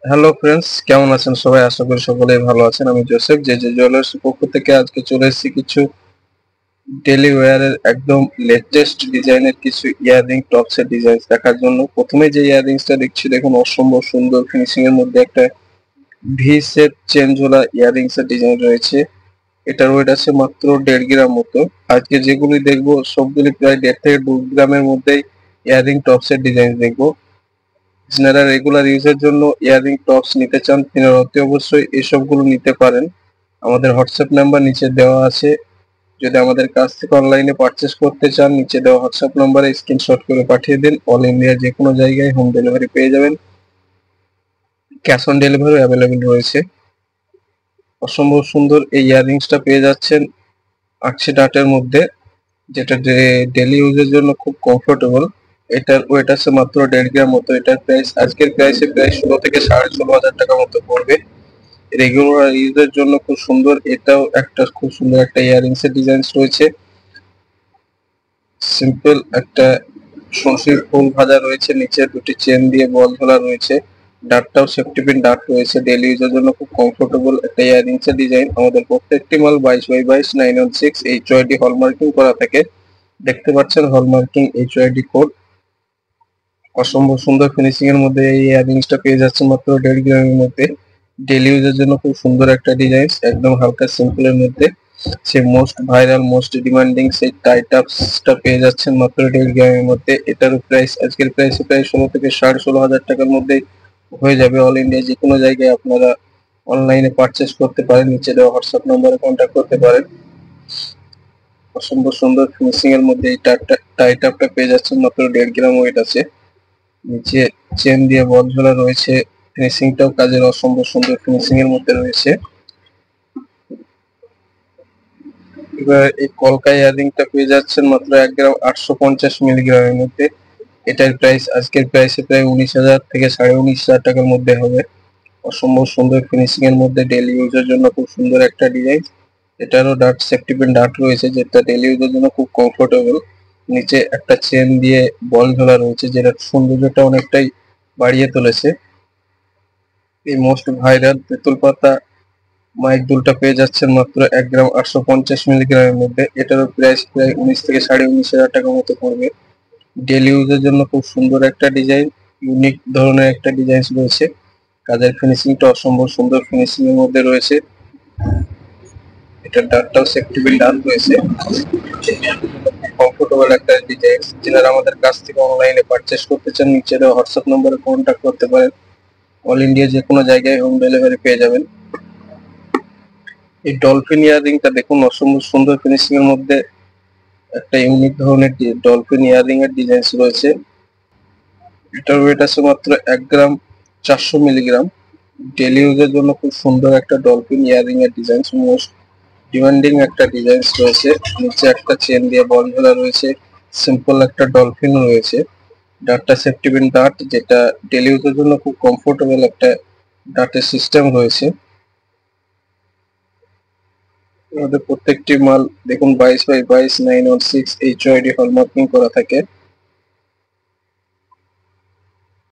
Hello friends, কেমন আছেন সবাই? আশা করি সকলেই ভালো আছেন। আমি জোসেফ, যে জুয়েলার্স পক্ষ থেকে আজকে চলে এসেছি কিছু ডেলি ওয়্যারের একদম লেটেস্ট ডিজাইনের কিছু ইয়াররিং টপস এর ডিজাইন দেখার জন্য। প্রথমে যে ইয়াররিংসটা দেখছি, দেখুন অসম্ভব সুন্দর ফিনিশিং এর মধ্যে একটা ভি শেপ চেন ঝোলা ইয়াররিংস এর ডিজাইন রয়েছে। এটার ওয়েট আছে মাত্র 1.5 গ্রাম মতো। আজকে যেগুলি দেখবো সবগুলি প্রায় 1.5 থেকে 2 গ্রামের মধ্যেই ইয়াররিং টপস এর ডিজাইন দেখবো। যারা রেগুলার ইউজের জন্য ইয়াররিং টপস নিতে চান, তিনারা অতি অবশ্যই এসবগুলো নিতে পারেন। আমাদের হোয়াটসঅ্যাপ নাম্বার নিচে দেওয়া আছে। যদি আমাদের কাছ থেকে অনলাইনে পারচেস করতে চান, নিচে দেওয়া হোয়াটসঅ্যাপ নাম্বারে স্ক্রিনশট করে পাঠিয়ে দিন। অল ইন্ডিয়া যে কোনো জায়গায় হোম ডেলিভারি পেয়ে যাবেন। ক্যাশ অন ডেলিভারি অ্যাভেলেবেল রয়েছে। অসম্ভব সুন্দর এই ইয়াররিংসটা পেয়ে যাচ্ছেন 80 ডাটের মধ্যে, যেটা ডেলি ইউজের জন্য খুব কমফোর্টেবল। এটার ওয়েট আছে মাত্র 1.5 গ্রাম মতো। এটার প্রাইস আজকের প্রাইসে প্রায় 16 থেকে 16,500 টাকা মতো পড়বে। রেগুলার ইউজের জন্য খুব সুন্দর। এটাও একটা খুব সুন্দর একটা ইয়াররিংস এর ডিজাইন রয়েছে। সিম্পল একটা সরষের ফুল ভাজা রয়েছে, নিচে দুটি চেন দিয়ে বল ঝোলা রয়েছে। ডাটটাও সেফটি পিন ডাট রয়েছে। ডেলি ইউজের জন্য খুব কমফোর্টেবল একটা ইয়াররিংস এর ডিজাইন। আমাদের প্রত্যেকটি মাল 22x22 916 HYD হলমার্কিং করা থাকে। দেখতে পাচ্ছেন হলমার্কিং HYD কোড। অসম্ভব সুন্দর ফিনিশিং এর মধ্যে এই ইয়াররিংসটা পেয়ে যাচ্ছে মাত্র 1.5 গ্রামের মধ্যে। ডেলি ইউজের জন্য খুব সুন্দর একটা ডিজাইন, একদম হালকা সিম্পল এর মধ্যে। সে মোস্ট ভাইরাল মোস্ট ডিমান্ডিং সেই টাইটাপসটা পেয়ে যাচ্ছেন মাত্র 1.5 গ্রামের মধ্যে। এটার প্রাইস আজকের প্রাইসে প্রায় 16 থেকে 16,500 টাকার মধ্যে হয়ে যাবে। অল ইন্ডিয়া যে কোনো জায়গায় আপনারা অনলাইনে পারচেস করতে পারেন। নিচে দেওয়া হোয়াটসঅ্যাপ নম্বরে কন্ট্যাক্ট করতে পারেন। অসম্ভব সুন্দর ফিনিশিং এর মধ্যে এই টাইটাপটা পেয়ে যাচ্ছেন মাত্র 1.5 গ্রাম ওয়েট আছে। নিচে চেন দিয়ে বল ঝোলা রয়েছে। ফিনিশিংটাও কাজের অসম্ভব সুন্দর ফিনিশিং এর মধ্যে রয়েছে। এবার এই কলকা ইয়াররিংটা পেয়ে যাচ্ছেন মাত্র 1 গ্রাম 850 মিলিগ্রামের মধ্যে। এটার প্রাইস আজকের প্রাইসে প্রায় 19,000 থেকে 19,500 টাকার মধ্যে হবে। অসম্ভব সুন্দর ফিনিশিং এর মধ্যে ডেলি ইউজের জন্য খুব সুন্দর একটা ডিজাইন। এটারও ডাট সেফটি পিন ডাট রয়েছে, যেটা ডেলি ইউজের জন্য খুব কমফোর্টেবল। নিচে একটা চেন দিয়ে বল ঝোলা রয়েছে, যেটা সৌন্দর্যটা অনেকটাই বাড়িয়ে তুলেছে। এই মোস্ট ভাইরাল তেঁতুল পাতা মাইক দুলটা পেয়ে যাচ্ছেন মাত্র 1 গ্রাম 850 মিলিগ্রামের মধ্যে। এটারও প্রাইস প্রায় 19 থেকে 19,500 টাকার মতো পড়বে। ডেলি ইউজের জন্য খুব সুন্দর একটা ডিজাইন, ইউনিক ধরনের একটা ডিজাইন রয়েছে। কাজের ফিনিশিংটা অসম্ভব সুন্দর ফিনিশিং এর মধ্যে রয়েছে। এটার ডাটটাও সেফটি পিন ডান রয়েছে। কমফোর্টেবল একটা ডিজাইন। যারা আমাদের কাছ থেকে অনলাইনে পারচেস করতে চান, নিচে দেওয়া হোয়াটসঅ্যাপ নম্বরে কন্ট্যাক্ট করতে পারেন। অল ইন্ডিয়া যে কোনো জায়গায় হোম ডেলিভারি পেয়ে যাবেন। এই ডলফিন ইয়াররিংটা দেখুন, অসম্ভব সুন্দর ফিনিশিং এর মধ্যে একটা ইউনিক ধরনের ডলফিন ইয়াররিং এর ডিজাইন রয়েছে। এটার ওয়েট আছে মাত্র 1 গ্রাম 400 মিলিগ্রাম। ডেলি ইউজের জন্য খুব সুন্দর একটা ডলফিন ইয়াররিং এর ডিজাইন, মোস্ট ডিমান্ডিং একটা ডিজাইন রয়েছে। নিচে একটা চেন দিয়ে বল ঝোলা রয়েছে। সিম্পল একটা ডলফিন রয়েছে। ডাটটা সেফটি পিন ডাট, যেটা ডেলি ইউজের জন্য খুব কমফোর্টেবল একটা ডাটের সিস্টেম রয়েছে। আমাদের প্রত্যেকটি মাল দেখুন 22x22 916 HYD হলমার্কিং করা থাকে।